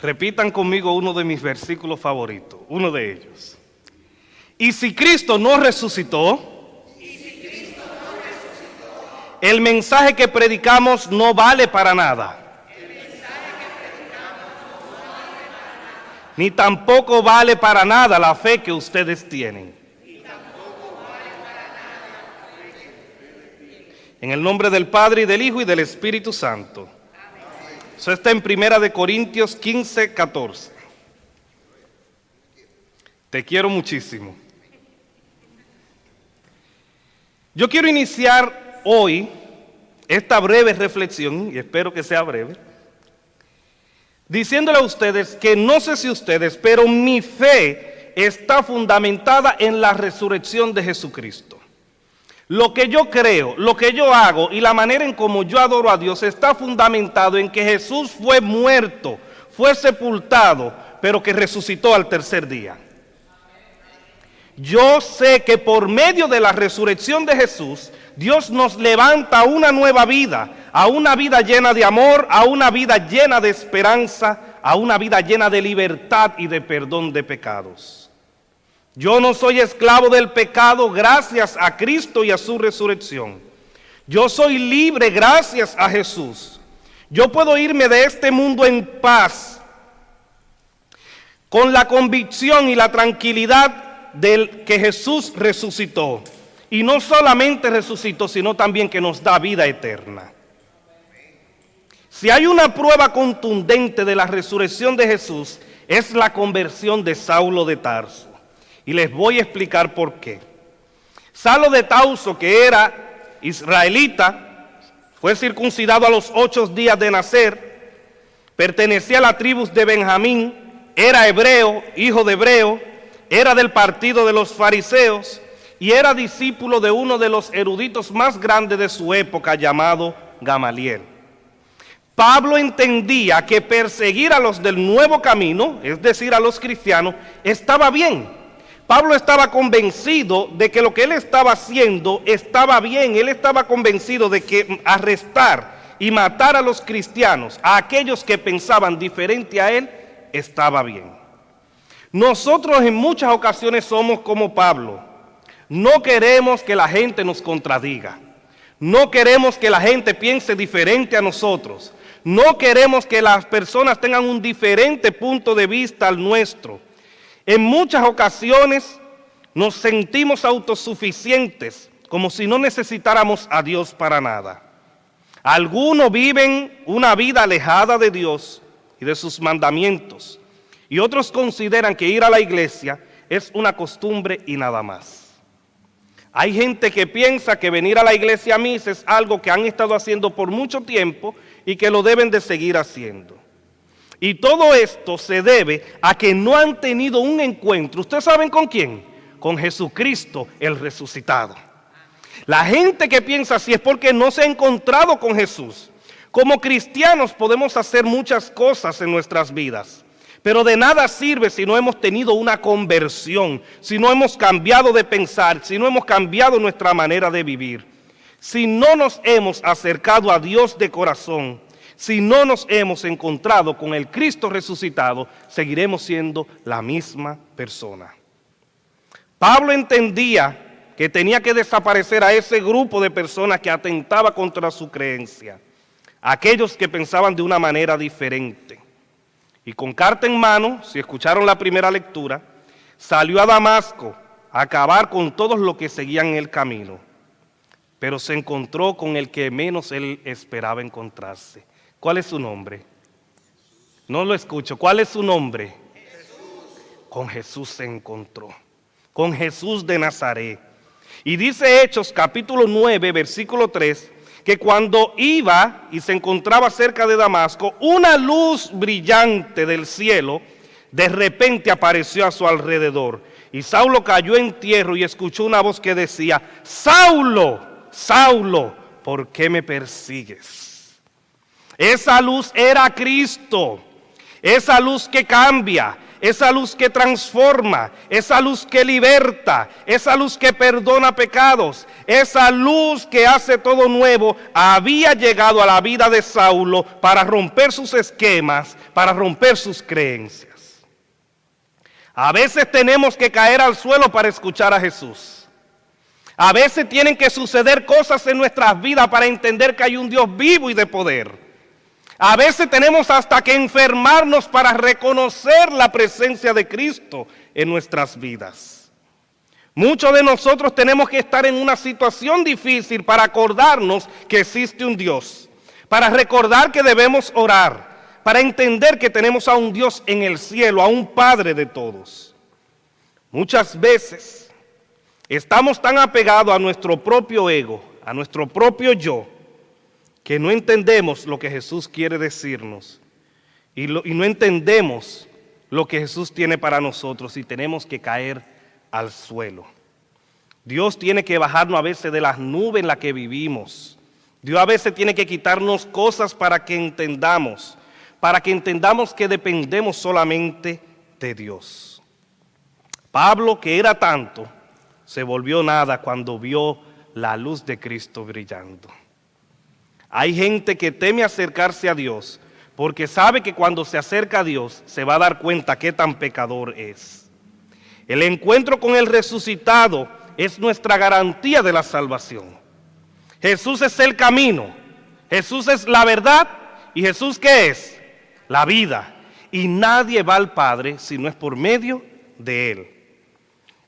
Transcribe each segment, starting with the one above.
Repitan conmigo uno de mis versículos favoritos, uno de ellos. Y si Cristo no resucitó, el mensaje que predicamos no vale para nada. Ni tampoco vale para nada la fe que ustedes tienen. En el nombre del Padre, y del Hijo, y del Espíritu Santo. Eso está en 1 Corintios 15, 14. Te quiero muchísimo. Yo quiero iniciar hoy esta breve reflexión, y espero que sea breve, diciéndole a ustedes que no sé si ustedes, pero mi fe está fundamentada en la resurrección de Jesucristo. Lo que yo creo, lo que yo hago y la manera en cómo yo adoro a Dios está fundamentado en que Jesús fue muerto, fue sepultado, pero que resucitó al tercer día. Yo sé que por medio de la resurrección de Jesús, Dios nos levanta a una nueva vida, a una vida llena de amor, a una vida llena de esperanza, a una vida llena de libertad y de perdón de pecados. Yo no soy esclavo del pecado gracias a Cristo y a su resurrección. Yo soy libre gracias a Jesús. Yo puedo irme de este mundo en paz, con la convicción y la tranquilidad de que Jesús resucitó. Y no solamente resucitó, sino también que nos da vida eterna. Si hay una prueba contundente de la resurrección de Jesús, es la conversión de Saulo de Tarso. Y les voy a explicar por qué. Saulo de Tarso, que era israelita, fue circuncidado a los 8 días de nacer, pertenecía a la tribu de Benjamín, era hebreo, hijo de hebreo, era del partido de los fariseos y era discípulo de uno de los eruditos más grandes de su época, llamado Gamaliel. Pablo entendía que perseguir a los del nuevo camino, es decir, a los cristianos, estaba bien. Pablo estaba convencido de que lo que él estaba haciendo estaba bien. Él estaba convencido de que arrestar y matar a los cristianos, a aquellos que pensaban diferente a él, estaba bien. Nosotros en muchas ocasiones somos como Pablo. No queremos que la gente nos contradiga. No queremos que la gente piense diferente a nosotros. No queremos que las personas tengan un diferente punto de vista al nuestro. En muchas ocasiones nos sentimos autosuficientes, como si no necesitáramos a Dios para nada. Algunos viven una vida alejada de Dios y de sus mandamientos, y otros consideran que ir a la iglesia es una costumbre y nada más. Hay gente que piensa que venir a la iglesia a misa es algo que han estado haciendo por mucho tiempo y que lo deben de seguir haciendo. Y todo esto se debe a que no han tenido un encuentro. ¿Ustedes saben con quién? Con Jesucristo, el resucitado. La gente que piensa así es porque no se ha encontrado con Jesús. Como cristianos podemos hacer muchas cosas en nuestras vidas, pero de nada sirve si no hemos tenido una conversión, si no hemos cambiado de pensar, si no hemos cambiado nuestra manera de vivir. Si no nos hemos acercado a Dios de corazón, si no nos hemos encontrado con el Cristo resucitado, seguiremos siendo la misma persona. Pablo entendía que tenía que desaparecer a ese grupo de personas que atentaba contra su creencia, aquellos que pensaban de una manera diferente. Y con carta en mano, si escucharon la primera lectura, salió a Damasco a acabar con todos los que seguían el camino. Pero se encontró con el que menos él esperaba encontrarse. ¿Cuál es su nombre? No lo escucho. ¿Cuál es su nombre? Jesús. Con Jesús se encontró. Con Jesús de Nazaret. Y dice Hechos capítulo 9, versículo 3, que cuando iba y se encontraba cerca de Damasco, una luz brillante del cielo de repente apareció a su alrededor. Y Saulo cayó en tierra y escuchó una voz que decía: Saulo, Saulo, ¿por qué me persigues? Esa luz era Cristo, esa luz que cambia, esa luz que transforma, esa luz que liberta, esa luz que perdona pecados, esa luz que hace todo nuevo, había llegado a la vida de Saulo para romper sus esquemas, para romper sus creencias. A veces tenemos que caer al suelo para escuchar a Jesús. A veces tienen que suceder cosas en nuestras vidas para entender que hay un Dios vivo y de poder. A veces tenemos hasta que enfermarnos para reconocer la presencia de Cristo en nuestras vidas. Muchos de nosotros tenemos que estar en una situación difícil para acordarnos que existe un Dios, para recordar que debemos orar, para entender que tenemos a un Dios en el cielo, a un Padre de todos. Muchas veces estamos tan apegados a nuestro propio ego, a nuestro propio yo, que no entendemos lo que Jesús quiere decirnos y no entendemos lo que Jesús tiene para nosotros y tenemos que caer al suelo. Dios tiene que bajarnos a veces de las nubes en las que vivimos. Dios a veces tiene que quitarnos cosas para que entendamos que dependemos solamente de Dios. Pablo, que era tanto, se volvió nada cuando vio la luz de Cristo brillando. Hay gente que teme acercarse a Dios porque sabe que cuando se acerca a Dios se va a dar cuenta qué tan pecador es. El encuentro con el resucitado es nuestra garantía de la salvación. Jesús es el camino, Jesús es la verdad y Jesús ¿qué es? La vida. Y nadie va al Padre si no es por medio de Él.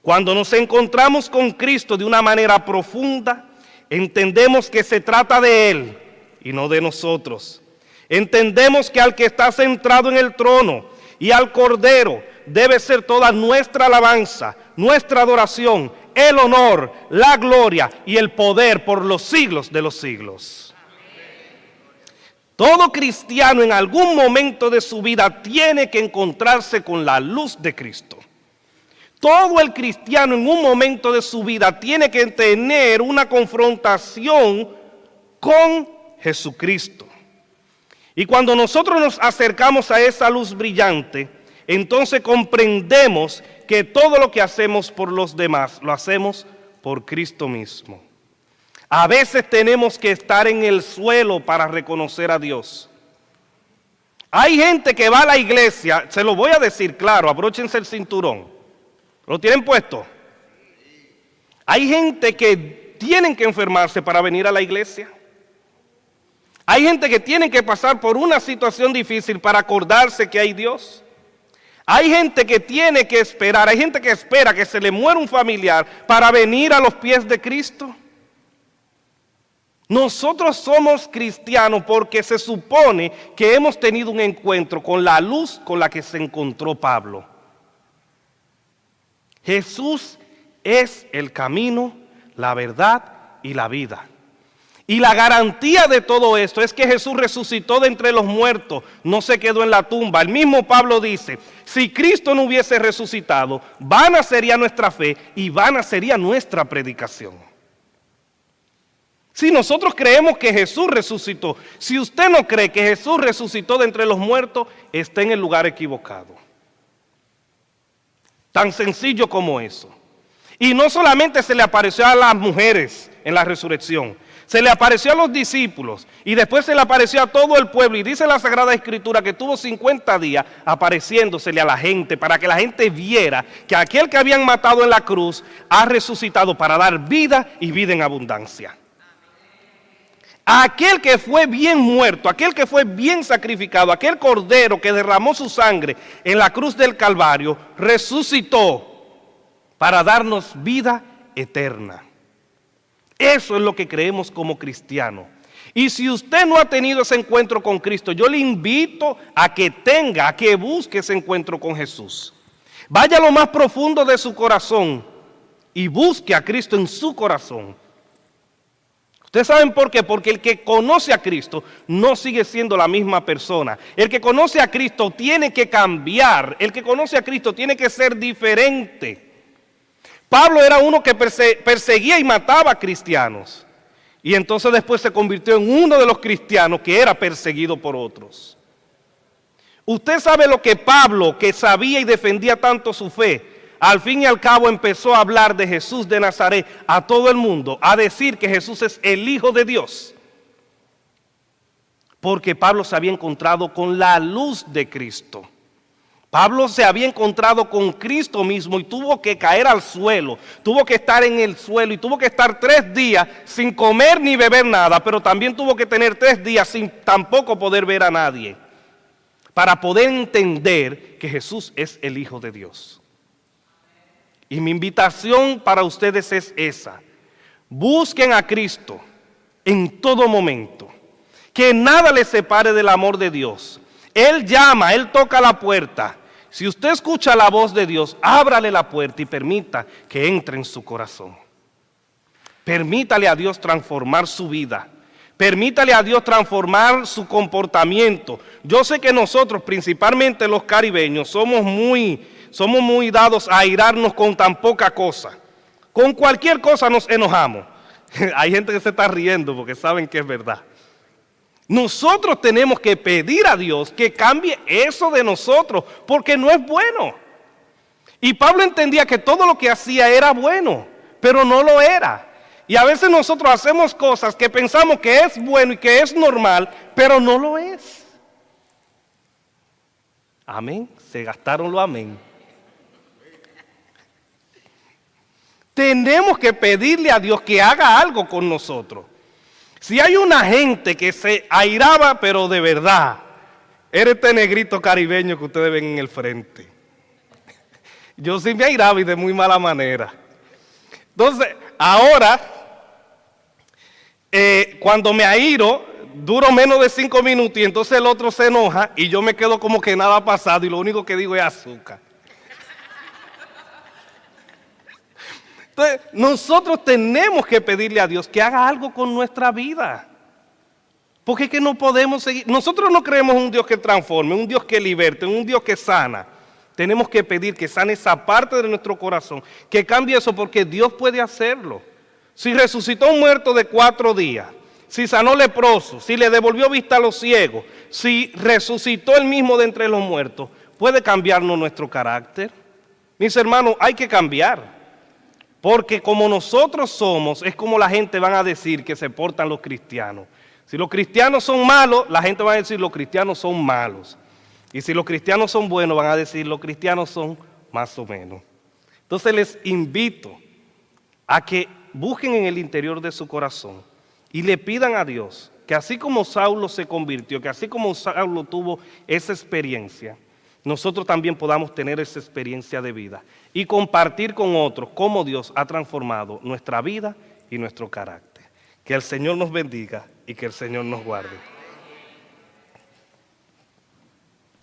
Cuando nos encontramos con Cristo de una manera profunda, entendemos que se trata de Él y no de nosotros. Entendemos que al que está centrado en el trono y al Cordero debe ser toda nuestra alabanza, nuestra adoración, el honor, la gloria y el poder por los siglos de los siglos. Todo cristiano en algún momento de su vida tiene que encontrarse con la luz de Cristo. Todo el cristiano en un momento de su vida tiene que tener una confrontación con Jesucristo. Y cuando nosotros nos acercamos a esa luz brillante, entonces comprendemos que todo lo que hacemos por los demás lo hacemos por Cristo mismo. A veces tenemos que estar en el suelo para reconocer a Dios. Hay gente que va a la iglesia, se lo voy a decir claro, abróchense el cinturón. ¿Lo tienen puesto? Hay gente que tienen que enfermarse para venir a la iglesia. Hay gente que tiene que pasar por una situación difícil para acordarse que hay Dios. Hay gente que tiene que esperar, hay gente que espera que se le muera un familiar para venir a los pies de Cristo. Nosotros somos cristianos porque se supone que hemos tenido un encuentro con la luz con la que se encontró Pablo. Jesús es el camino, la verdad y la vida. Y la garantía de todo esto es que Jesús resucitó de entre los muertos, no se quedó en la tumba. El mismo Pablo dice, si Cristo no hubiese resucitado, vana sería nuestra fe y vana sería nuestra predicación. Si nosotros creemos que Jesús resucitó, si usted no cree que Jesús resucitó de entre los muertos, está en el lugar equivocado. Tan sencillo como eso. Y no solamente se le apareció a las mujeres en la resurrección, se le apareció a los discípulos y después se le apareció a todo el pueblo. Y dice la Sagrada Escritura que tuvo 50 días apareciéndosele a la gente para que la gente viera que aquel que habían matado en la cruz ha resucitado para dar vida y vida en abundancia. Aquel que fue bien muerto, aquel que fue bien sacrificado, aquel cordero que derramó su sangre en la cruz del Calvario, resucitó para darnos vida eterna. Eso es lo que creemos como cristianos. Y si usted no ha tenido ese encuentro con Cristo, yo le invito a que busque ese encuentro con Jesús. Vaya a lo más profundo de su corazón y busque a Cristo en su corazón. ¿Ustedes saben por qué? Porque el que conoce a Cristo no sigue siendo la misma persona. El que conoce a Cristo tiene que cambiar. El que conoce a Cristo tiene que ser diferente. Pablo era uno que perseguía y mataba a cristianos. Y entonces después se convirtió en uno de los cristianos que era perseguido por otros. Usted sabe lo que Pablo, que sabía y defendía tanto su fe, al fin y al cabo empezó a hablar de Jesús de Nazaret a todo el mundo, a decir que Jesús es el Hijo de Dios. Porque Pablo se había encontrado con la luz de Cristo. Pablo se había encontrado con Cristo mismo y tuvo que caer al suelo, tuvo que estar en el suelo y tuvo que estar 3 días sin comer ni beber nada, pero también tuvo que tener 3 días sin tampoco poder ver a nadie, para poder entender que Jesús es el Hijo de Dios. Y mi invitación para ustedes es esa: busquen a Cristo en todo momento, que nada les separe del amor de Dios. Él llama, Él toca la puerta. Si usted escucha la voz de Dios, ábrale la puerta y permita que entre en su corazón. Permítale a Dios transformar su vida. Permítale a Dios transformar su comportamiento. Yo sé que nosotros, principalmente los caribeños, somos muy dados a airarnos con tan poca cosa. Con cualquier cosa nos enojamos. Hay gente que se está riendo porque saben que es verdad. Nosotros tenemos que pedir a Dios que cambie eso de nosotros, porque no es bueno. Y Pablo entendía que todo lo que hacía era bueno, pero no lo era. Y a veces nosotros hacemos cosas que pensamos que es bueno y que es normal, pero no lo es. Amén. Se gastaron lo amén. Tenemos que pedirle a Dios que haga algo con nosotros. Si hay una gente que se airaba, pero de verdad, era este negrito caribeño que ustedes ven en el frente. Yo sí me airaba y de muy mala manera. Entonces, ahora, cuando me airo, duro menos de 5 minutos y entonces el otro se enoja y yo me quedo como que nada ha pasado y lo único que digo es azúcar. Entonces, nosotros tenemos que pedirle a Dios que haga algo con nuestra vida. Porque es que no podemos seguir. Nosotros no creemos en un Dios que transforme, un Dios que liberte, un Dios que sana. Tenemos que pedir que sane esa parte de nuestro corazón, que cambie eso, porque Dios puede hacerlo. Si resucitó un muerto de 4 días, si sanó leprosos, si le devolvió vista a los ciegos, si resucitó él mismo de entre los muertos, puede cambiarnos nuestro carácter. Mis hermanos, hay que cambiar. Porque como nosotros somos, es como la gente van a decir que se portan los cristianos. Si los cristianos son malos, la gente va a decir los cristianos son malos. Y si los cristianos son buenos, van a decir los cristianos son más o menos. Entonces les invito a que busquen en el interior de su corazón y le pidan a Dios que así como Saulo se convirtió, que así como Saulo tuvo esa experiencia, nosotros también podamos tener esa experiencia de vida y compartir con otros cómo Dios ha transformado nuestra vida y nuestro carácter. Que el Señor nos bendiga y que el Señor nos guarde.